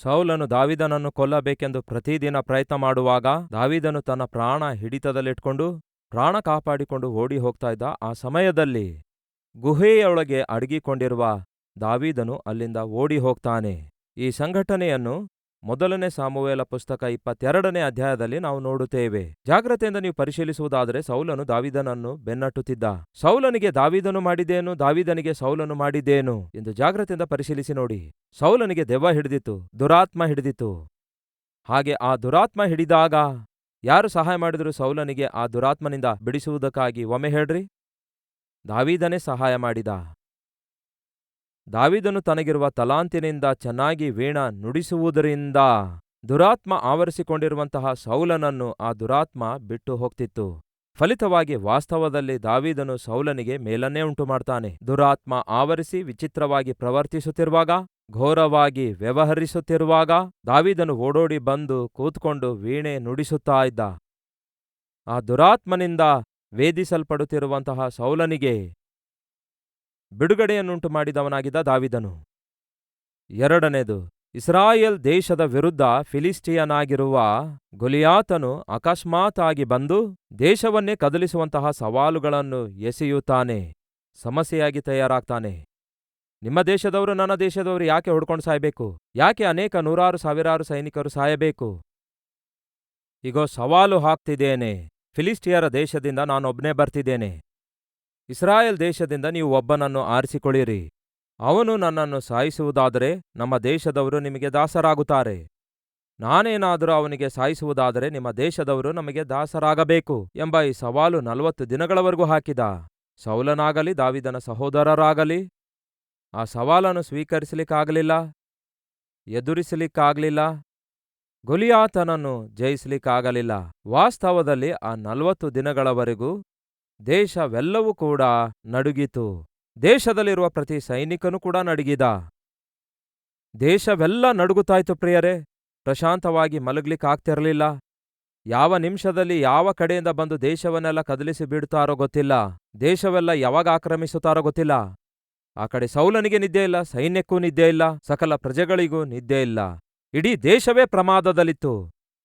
ಸೌಲನು ದಾವೀದನನ್ನು ಕೊಲ್ಲಬೇಕೆಂದು ಪ್ರತಿದಿನ ಪ್ರಯತ್ನ ಮಾಡುವಾಗ ದಾವೀದನು ತನ್ನ ಪ್ರಾಣ ಹಿಡಿತದಲ್ಲಿಟ್ಕೊಂಡು ಪ್ರಾಣ ಕಾಪಾಡಿಕೊಂಡು ಓಡಿ ಹೋಗ್ತಾ ಇದ್ದ. ಆ ಸಮಯದಲ್ಲಿ ಗುಹೆಯೊಳಗೆ ಅಡಗಿಕೊಂಡಿರುವ ದಾವೀದನು ಅಲ್ಲಿಂದ ಓಡಿ ಹೋಗ್ತಾನೆ. ಈ ಸಂಘಟನೆಯನ್ನು ಮೊದಲನೇ ಸಾಮುವೇಲ ಪುಸ್ತಕ 22ನೇ ಅಧ್ಯಾಯದಲ್ಲಿ ನಾವು ನೋಡುತ್ತೇವೆ. ಜಾಗ್ರತೆಯಿಂದ ನೀವು ಪರಿಶೀಲಿಸುವುದಾದರೆ ಸೌಲನು ದಾವೀದನನ್ನು ಬೆನ್ನಟ್ಟುತ್ತಿದ್ದ. ಸೌಲನಿಗೆ ದಾವೀದನು ಮಾಡಿದ್ದೇನು, ದಾವೀದನಿಗೆ ಸೌಲನು ಮಾಡಿದ್ದೇನು ಎಂದು ಜಾಗ್ರತೆಯಿಂದ ಪರಿಶೀಲಿಸಿ ನೋಡಿ. ಸೌಲನಿಗೆ ದೆವ್ವ ಹಿಡಿದಿತ್ತು, ದುರಾತ್ಮ ಹಿಡಿದಿತ್ತು. ಹಾಗೆ ಆ ದುರಾತ್ಮ ಹಿಡಿದಾಗ ಯಾರು ಸಹಾಯ ಮಾಡಿದ್ರು ಸೌಲನಿಗೆ ಆ ದುರಾತ್ಮನಿಂದ ಬಿಡಿಸುವುದಕ್ಕಾಗಿ? ಒಮ್ಮೆ ಹೇಳ್ರಿ. ದಾವೀದನೇ ಸಹಾಯ ಮಾಡಿದ. ದಾವೀದನು ತನಗಿರುವ ತಲಾಂತಿನಿಂದ ಚೆನ್ನಾಗಿ ವೀಣಾ ನುಡಿಸುವುದರಿಂದ ದುರಾತ್ಮ ಆವರಿಸಿಕೊಂಡಿರುವಂತಹ ಸೌಲನನ್ನು ಆ ದುರಾತ್ಮ ಬಿಟ್ಟು ಹೋಗ್ತಿತ್ತು. ಫಲಿತವಾಗಿ ವಾಸ್ತವದಲ್ಲಿ ದಾವೀದನು ಸೌಲನಿಗೆ ಮೇಲನ್ನೇ ಉಂಟು ಮಾಡ್ತಾನೆ. ದುರಾತ್ಮ ಆವರಿಸಿ ವಿಚಿತ್ರವಾಗಿ ಪ್ರವರ್ತಿಸುತ್ತಿರುವಾಗ, ಘೋರವಾಗಿ ವ್ಯವಹರಿಸುತ್ತಿರುವಾಗ ದಾವೀದನು ಓಡೋಡಿ ಬಂದು ಕೂತ್ಕೊಂಡು ವೀಣೆ ನುಡಿಸುತ್ತಾ ಇದ್ದ. ಆ ದುರಾತ್ಮನಿಂದ ವೇಧಿಸಲ್ಪಡುತ್ತಿರುವಂತಹ ಸೌಲನಿಗೆ ಬಿಡುಗಡೆಯನ್ನುಂಟು ಮಾಡಿದವನಾಗಿದ್ದ ದಾವೀದನು. ಎರಡನೇದು, ಇಸ್ರಾಯೇಲ್ ದೇಶದ ವಿರುದ್ಧ ಫಿಲಿಸ್ಟಿಯನಾಗಿರುವ ಗೊಲಿಯಾತನು ಅಕಸ್ಮಾತ್ ಆಗಿ ಬಂದು ದೇಶವನ್ನೇ ಕದಲಿಸುವಂತಹ ಸವಾಲುಗಳನ್ನು ಎಸೆಯುತ್ತಾನೆ. ಸಮಸ್ಯೆಯಾಗಿ ತಯಾರಾಗ್ತಾನೆ. ನಿಮ್ಮ ದೇಶದವರು ನನ್ನ ದೇಶದವರು ಯಾಕೆ ಹೊಡ್ಕೊಂಡು ಸಾಯಬೇಕು? ಯಾಕೆ ಅನೇಕ ನೂರಾರು ಸಾವಿರಾರು ಸೈನಿಕರು ಸಾಯಬೇಕು? ಈಗೋ ಸವಾಲು ಹಾಕ್ತಿದ್ದೇನೆ. ಫಿಲಿಸ್ಟಿಯರ ದೇಶದಿಂದ ನಾನೊಬ್ಬನೇ ಬರ್ತಿದ್ದೇನೆ. ಇಸ್ರಾಯೇಲ್ ದೇಶದಿಂದ ನೀವು ಒಬ್ಬನನ್ನು ಆರಿಸಿಕೊಳ್ಳಿರಿ. ಅವನು ನನ್ನನ್ನು ಸಾಯಿಸುವುದಾದರೆ ನಮ್ಮ ದೇಶದವರು ನಿಮಗೆ ದಾಸರಾಗುತ್ತಾರೆ. ನಾನೇನಾದರೂ ಅವನಿಗೆ ಸಾಯಿಸುವುದಾದರೆ ನಿಮ್ಮ ದೇಶದವರು ನಮಗೆ ದಾಸರಾಗಬೇಕು ಎಂಬ ಈ ಸವಾಲು 40 ದಿನಗಳವರೆಗೂ ಹಾಕಿದ. ಸೌಲನಾಗಲಿ ದಾವೀದನ ಸಹೋದರರಾಗಲಿ ಆ ಸವಾಲನ್ನು ಸ್ವೀಕರಿಸಲಿಕ್ಕಾಗಲಿಲ್ಲ, ಎದುರಿಸಲಿಕ್ಕಾಗಲಿಲ್ಲ, ಗೊಲಿಯಾತನನ್ನು ಜಯಿಸಲಿಕ್ಕಾಗಲಿಲ್ಲ. ವಾಸ್ತವದಲ್ಲಿ ಆ 40 ದಿನಗಳವರೆಗೂ ದೇಶವೆಲ್ಲವೂ ಕೂಡ ನಡುಗಿತು. ದೇಶದಲ್ಲಿರುವ ಪ್ರತಿ ಸೈನಿಕನೂ ಕೂಡ ನಡುಗಿದ. ದೇಶವೆಲ್ಲ ನಡುಗುತ್ತಾಯ್ತು ಪ್ರಿಯರೇ. ಪ್ರಶಾಂತವಾಗಿ ಮಲಗ್ಲಿಕ್ಕಾಗ್ತಿರಲಿಲ್ಲ. ಯಾವ ನಿಮಿಷದಲ್ಲಿ ಯಾವ ಕಡೆಯಿಂದ ಬಂದು ದೇಶವನ್ನೆಲ್ಲ ಕದಲಿಸಿ ಬಿಡುತ್ತಾರೋ ಗೊತ್ತಿಲ್ಲ. ದೇಶವೆಲ್ಲ ಯಾವಾಗ ಆಕ್ರಮಿಸುತ್ತಾರೋ ಗೊತ್ತಿಲ್ಲ. ಆ ಕಡೆ ಸೌಲನಿಗೆ ನಿದ್ದೆ ಇಲ್ಲ, ಸೈನ್ಯಕ್ಕೂ ನಿದ್ದೆ ಇಲ್ಲ, ಸಕಲ ಪ್ರಜೆಗಳಿಗೂ ನಿದ್ದೆ ಇಲ್ಲ. ಇಡೀ ದೇಶವೇ ಪ್ರಮಾದದಲ್ಲಿತ್ತು.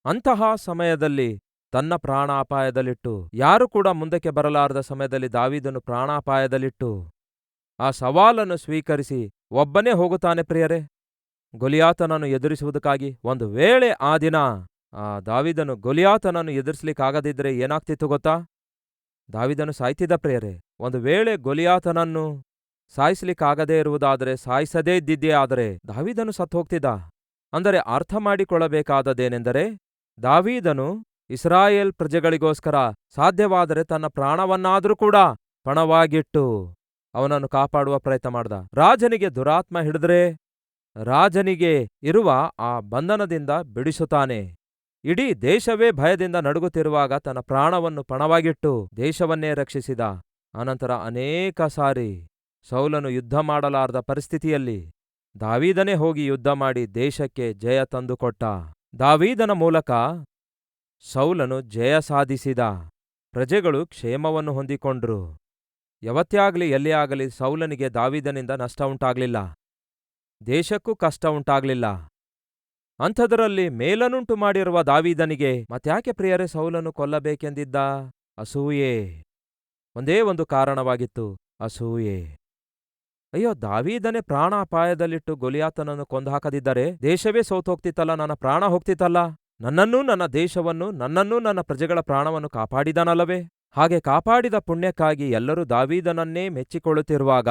ಅಂತಹ ಸಮಯದಲ್ಲಿ ತನ್ನ ಪ್ರಾಣಾಪಾಯದಲ್ಲಿಟ್ಟು, ಯಾರು ಕೂಡ ಮುಂದಕ್ಕೆ ಬರಲಾರದ ಸಮಯದಲ್ಲಿ ದಾವೀದನು ಪ್ರಾಣಾಪಾಯದಲ್ಲಿಟ್ಟು ಆ ಸವಾಲನ್ನು ಸ್ವೀಕರಿಸಿ ಒಬ್ಬನೇ ಹೋಗುತ್ತಾನೆ ಪ್ರಿಯರೇ, ಗೊಲಿಯಾತನನ್ನು ಎದುರಿಸುವುದಕ್ಕಾಗಿ. ಒಂದು ವೇಳೆ ಆ ದಿನ ದಾವೀದನು ಗೊಲಿಯಾತನನ್ನು ಎದುರಿಸಲಿಕ್ಕಾಗದಿದ್ರೆ ಏನಾಗ್ತಿತ್ತು ಗೊತ್ತಾ? ದಾವೀದನು ಸಾಯ್ತಿದ್ದ ಪ್ರಿಯರೇ. ಒಂದು ವೇಳೆ ಗೊಲಿಯಾತನನ್ನು ಸಾಯಿಸಲಿಕ್ಕಾಗದೇ ಇರುವುದಾದರೆ, ಸಾಯಿಸದೇ ಇದ್ದಿದ್ದೇ ಆದರೆ ದಾವೀದನು ಸತ್ತು ಹೋಗ್ತಿದ್ದ. ಅಂದರೆ ಅರ್ಥ ಮಾಡಿಕೊಳ್ಳಬೇಕಾದದ್ದೇನೆಂದರೆ, ದಾವೀದನು ಇಸ್ರಾಯೇಲ್ ಪ್ರಜೆಗಳಿಗೋಸ್ಕರ ಸಾಧ್ಯವಾದರೆ ತನ್ನ ಪ್ರಾಣವನ್ನಾದರೂ ಕೂಡ ಪಣವಾಗಿಟ್ಟು ಅವನನ್ನು ಕಾಪಾಡುವ ಪ್ರಯತ್ನ ಮಾಡ್ದ. ರಾಜನಿಗೆ ದುರಾತ್ಮ ಹಿಡಿದ್ರೆ ರಾಜನಿಗೆ ಇರುವ ಆ ಬಂಧನದಿಂದ ಬಿಡಿಸುತ್ತಾನೆ. ಇಡೀ ದೇಶವೇ ಭಯದಿಂದ ನಡುಗುತ್ತಿರುವಾಗ ತನ್ನ ಪ್ರಾಣವನ್ನು ಪಣವಾಗಿಟ್ಟು ದೇಶವನ್ನೇ ರಕ್ಷಿಸಿದ. ಅನಂತರ ಅನೇಕ ಸಾರಿ ಸೌಲನು ಯುದ್ಧ ಮಾಡಲಾರದ ಪರಿಸ್ಥಿತಿಯಲ್ಲಿ ದಾವೀದನೇ ಹೋಗಿ ಯುದ್ಧ ಮಾಡಿ ದೇಶಕ್ಕೆ ಜಯ ತಂದುಕೊಟ್ಟ. ದಾವೀದನ ಮೂಲಕ ಸೌಲನು ಜಯ ಸಾಧಿಸಿದ. ಪ್ರಜೆಗಳು ಕ್ಷೇಮವನ್ನು ಹೊಂದಿಕೊಂಡ್ರು. ಯಾವತ್ತೇ ಆಗಲಿ ಎಲ್ಲಿ ಆಗಲಿ ಸೌಲನಿಗೆ ದಾವೀದನಿಂದ ನಷ್ಟ ಉಂಟಾಗ್ಲಿಲ್ಲ, ದೇಶಕ್ಕೂ ಕಷ್ಟ ಉಂಟಾಗ್ಲಿಲ್ಲ. ಅಂಥದರಲ್ಲಿ ಮೇಲನುಂಟು ಮಾಡಿರುವ ದಾವೀದನಿಗೆ ಮತ್ಯಾಕೆ ಪ್ರಿಯರೇ ಸೌಲನು ಕೊಲ್ಲಬೇಕೆಂದಿದ್ದ? ಅಸೂಯೆ. ಒಂದೇ ಒಂದು ಕಾರಣವಾಗಿತ್ತು, ಅಸೂಯೆ. ಅಯ್ಯೋ, ದಾವೀದನೇ ಪ್ರಾಣಾಪಾಯದಲ್ಲಿಟ್ಟು ಗೊಲಿಯಾತನನ್ನು ಕೊಂದುಹಾಕದಿದ್ದರೆ ದೇಶವೇ ಸೋತೋಗ್ತಿತ್ತಲ್ಲ, ನನ್ನ ಪ್ರಾಣ ಹೋಗ್ತಿತ್ತಲ್ಲ. ನನ್ನನ್ನೂ ನನ್ನ ದೇಶವನ್ನು ನನ್ನನ್ನೂ ನನ್ನ ಪ್ರಜೆಗಳ ಪ್ರಾಣವನ್ನು ಕಾಪಾಡಿದನಲ್ಲವೇ? ಹಾಗೆ ಕಾಪಾಡಿದ ಪುಣ್ಯಕ್ಕಾಗಿ ಎಲ್ಲರೂ ದಾವೀದನನ್ನೇ ಮೆಚ್ಚಿಕೊಳ್ಳುತ್ತಿರುವಾಗ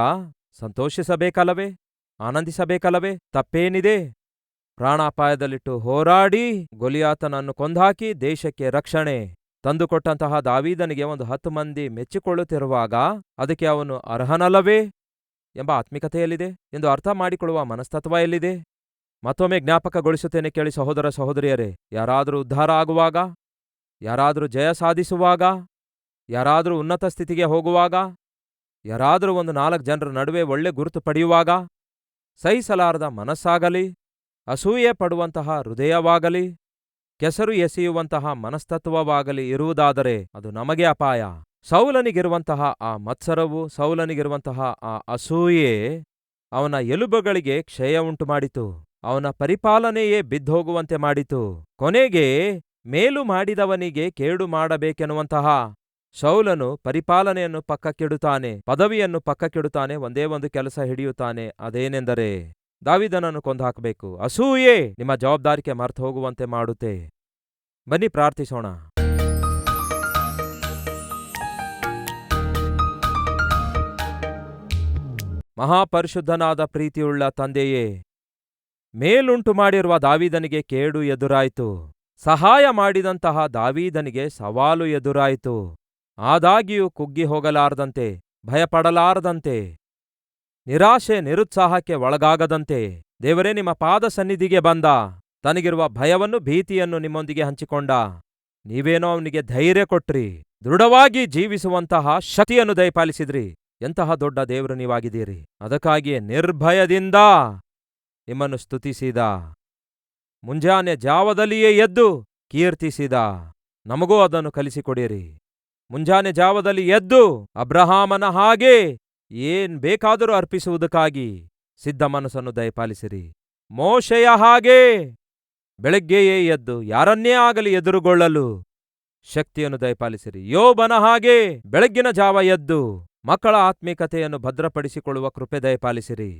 ಸಂತೋಷಿಸಬೇಕಲ್ಲವೇ? ಆನಂದಿಸಬೇಕಲ್ಲವೇ? ತಪ್ಪೇನಿದೆ? ಪ್ರಾಣಾಪಾಯದಲ್ಲಿಟ್ಟು ಹೋರಾಡಿ ಗೊಲಿಯಾತನನ್ನು ಕೊಂದಾಕಿ ದೇಶಕ್ಕೆ ರಕ್ಷಣೆ ತಂದುಕೊಟ್ಟಂತಹ ದಾವೀದನಿಗೆ ಒಂದು 10 ಮಂದಿ ಮೆಚ್ಚಿಕೊಳ್ಳುತ್ತಿರುವಾಗ ಅದಕ್ಕೆ ಅವನು ಅರ್ಹನಲ್ಲವೇ ಎಂಬ ಆತ್ಮಿಕತೆಯಲ್ಲಿದೆ ಎಂದು ಅರ್ಥ ಮಾಡಿಕೊಳ್ಳುವ ಮನಸ್ತತ್ವ ಎಲ್ಲಿದೆ? ಮತ್ತೊಮ್ಮೆ ಜ್ಞಾಪಕಗೊಳಿಸುತ್ತೇನೆ ಕೇಳಿ ಸಹೋದರ ಸಹೋದರಿಯರೇ. ಯಾರಾದರೂ ಉದ್ಧಾರ ಆಗುವಾಗ, ಯಾರಾದರೂ ಜಯ ಸಾಧಿಸುವಾಗ, ಯಾರಾದರೂ ಉನ್ನತ ಸ್ಥಿತಿಗೆ ಹೋಗುವಾಗ, ಯಾರಾದರೂ ಒಂದು 4 ಜನರ ನಡುವೆ ಒಳ್ಳೆ ಗುರುತು ಪಡೆಯುವಾಗ ಸಹಿಸಲಾರದ ಮನಸ್ಸಾಗಲಿ, ಅಸೂಯೆ ಪಡುವಂತಹ ಹೃದಯವಾಗಲಿ, ಕೆಸರು ಎಸೆಯುವಂತಹ ಮನಸ್ತತ್ವವಾಗಲಿ ಇರುವುದಾದರೆ ಅದು ನಮಗೆ ಅಪಾಯ. ಸೌಲನಿಗಿರುವಂತಹ ಆ ಮತ್ಸರವು, ಸೌಲನಿಗಿರುವಂತಹ ಆ ಅಸೂಯೆ ಅವನ ಎಲುಬುಗಳಿಗೆ ಕ್ಷಯ ಉಂಟು ಮಾಡಿತು. ಅವನ ಪರಿಪಾಲನೆಯೇ ಬಿದ್ದೋಗುವಂತೆ ಮಾಡಿತು. ಕೊನೆಗೆ ಮೇಲು ಮಾಡಿದವನಿಗೆ ಕೇಡು ಮಾಡಬೇಕೆನ್ನುವಂತಹ ಶೌಲನು ಪರಿಪಾಲನೆಯನ್ನು ಪಕ್ಕಕ್ಕಿಡುತ್ತಾನೆ, ಪದವಿಯನ್ನು ಪಕ್ಕಕ್ಕಿಡುತ್ತಾನೆ, ಒಂದೇ ಒಂದು ಕೆಲಸ ಹಿಡಿಯುತ್ತಾನೆ. ಅದೇನೆಂದರೆ ದಾವೀದನನ್ನು ಕೊಂದುಹಾಕಬೇಕು. ಅಸೂಯೆ ನಿಮ್ಮ ಜವಾಬ್ದಾರಿಕೆ ಮರ್ತು ಹೋಗುವಂತೆ ಮಾಡುತ್ತೆ. ಬನ್ನಿ ಪ್ರಾರ್ಥಿಸೋಣ. ಮಹಾಪರಿಶುದ್ಧನಾದ ಪ್ರೀತಿಯುಳ್ಳ ತಂದೆಯೇ, ಮೇಲುಂಟು ಮಾಡಿರುವ ದಾವೀದನಿಗೆ ಕೇಡು ಎದುರಾಯಿತು, ಸಹಾಯ ಮಾಡಿದಂತಹ ದಾವೀದನಿಗೆ ಸವಾಲು ಎದುರಾಯಿತು. ಆದಾಗ್ಯೂ ಕುಗ್ಗಿ ಹೋಗಲಾರದಂತೆ, ಭಯಪಡಲಾರದಂತೆ, ನಿರಾಶೆ ನಿರುತ್ಸಾಹಕ್ಕೆ ಒಳಗಾಗದಂತೆ ದೇವರೇ ನಿಮ್ಮ ಪಾದ ಸನ್ನಿಧಿಗೆ ಬಂದ. ತನಗಿರುವ ಭಯವನ್ನು ಭೀತಿಯನ್ನು ನಿಮ್ಮೊಂದಿಗೆ ಹಂಚಿಕೊಂಡ. ನೀವೇನೋ ಅವನಿಗೆ ಧೈರ್ಯ ಕೊಟ್ರಿ, ದೃಢವಾಗಿ ಜೀವಿಸುವಂತಹ ಶಕ್ತಿಯನ್ನು ದಯಪಾಲಿಸಿದ್ರಿ. ಎಂತಹ ದೊಡ್ಡ ದೇವರು ನೀವಾಗಿದ್ದೀರಿ. ಅದಕ್ಕಾಗಿಯೇ ನಿರ್ಭಯದಿಂದ ನಿಮ್ಮನ್ನು ಸ್ತುತಿಸಿದ. ಮುಂಜಾನೆ ಜಾವದಲ್ಲಿಯೇ ಎದ್ದು ಕೀರ್ತಿಸಿದ. ನಮಗೂ ಅದನ್ನು ಕಲಿಸಿಕೊಡಿರಿ. ಮುಂಜಾನೆ ಜಾವದಲ್ಲಿ ಎದ್ದು ಅಬ್ರಹಾಮನ ಹಾಗೆ ಏನ್ ಬೇಕಾದರೂ ಅರ್ಪಿಸುವುದಕ್ಕಾಗಿ ಸಿದ್ಧ ಮನಸ್ಸನ್ನು ದಯಪಾಲಿಸಿರಿ. ಮೋಶೆಯ ಹಾಗೆ ಬೆಳಗ್ಗೆಯೇ ಎದ್ದು ಯಾರನ್ನೇ ಆಗಲಿ ಎದುರುಗೊಳ್ಳಲು ಶಕ್ತಿಯನ್ನು ದಯಪಾಲಿಸಿರಿ. ಯೋಬನ ಹಾಗೆ ಬೆಳಗ್ಗಿನ ಜಾವ ಎದ್ದು ಮಕ್ಕಳ ಆತ್ಮೀಕತೆಯನ್ನು ಭದ್ರಪಡಿಸಿಕೊಳ್ಳುವ ಕೃಪೆ ದಯಪಾಲಿಸಿರಿ.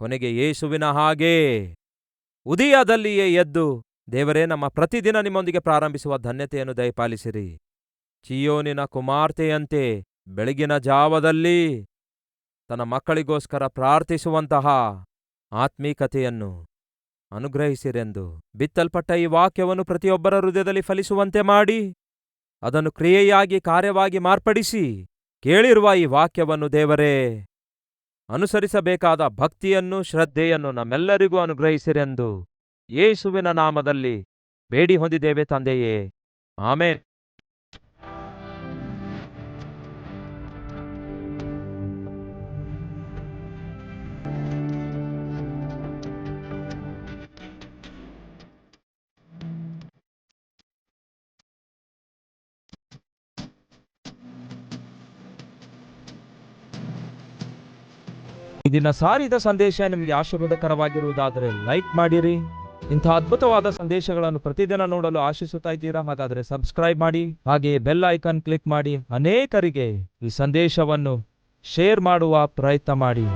ಕೊನೆಗೆ ಯೇಸುವಿನ ಹಾಗೆ ಉದಯದಲ್ಲಿಯೇ ಎದ್ದು ದೇವರೇ ನಮ್ಮ ಪ್ರತಿದಿನ ನಿಮ್ಮೊಂದಿಗೆ ಪ್ರಾರಂಭಿಸುವ ಧನ್ಯತೆಯನ್ನು ದಯಪಾಲಿಸಿರಿ. ಚೀಯೋನಿನ ಕುಮಾರ್ತೆಯಂತೆ ಬೆಳಗಿನ ಜಾವದಲ್ಲಿ ತನ್ನ ಮಕ್ಕಳಿಗೋಸ್ಕರ ಪ್ರಾರ್ಥಿಸುವಂತಹ ಆತ್ಮೀಕತೆಯನ್ನು ಅನುಗ್ರಹಿಸಿರೆಂದು ಬಿತ್ತಲ್ಪಟ್ಟ ಈ ವಾಕ್ಯವನ್ನು ಪ್ರತಿಯೊಬ್ಬರ ಹೃದಯದಲ್ಲಿ ಫಲಿಸುವಂತೆ ಮಾಡಿ, ಅದನ್ನು ಕ್ರಿಯೆಯಾಗಿ ಕಾರ್ಯವಾಗಿ ಮಾರ್ಪಡಿಸಿ, ಕೇಳಿರುವ ಈ ವಾಕ್ಯವನ್ನು ದೇವರೇ ಅನುಸರಿಸಬೇಕಾದ ಭಕ್ತಿಯನ್ನು ಶ್ರದ್ಧೆಯನ್ನು ನಮ್ಮೆಲ್ಲರಿಗೂ ಅನುಗ್ರಹಿಸಿರೆಂದು ಯೇಸುವಿನ ನಾಮದಲ್ಲಿ ಬೇಡಿ ಹೊಂದಿದ್ದೇವೆ ತಂದೆಯೇ, ಆಮೆನ್. ಈ ದಿನ ಸಾರಿದ ಸಂದೇಶ ನಿಮಗೆ ಆಶೀರ್ವಾದಕರವಾಗಿರುವುದಾದರೆ ಲೈಕ್ ಮಾಡಿರಿ. ಇಂಥ ಅದ್ಭುತವಾದ ಸಂದೇಶಗಳನ್ನು ಪ್ರತಿದಿನ ನೋಡಲು ಆಶಿಸುತ್ತಾ ಇದ್ದೀರಾ? ಹಾಗಾದರೆ ಸಬ್ಸ್ಕ್ರೈಬ್ ಮಾಡಿ, ಹಾಗೆಯೇ ಬೆಲ್ ಐಕಾನ್ ಕ್ಲಿಕ್ ಮಾಡಿ ಅನೇಕರಿಗೆ ಈ ಸಂದೇಶವನ್ನು ಶೇರ್ ಮಾಡುವ ಪ್ರಯತ್ನ ಮಾಡಿ.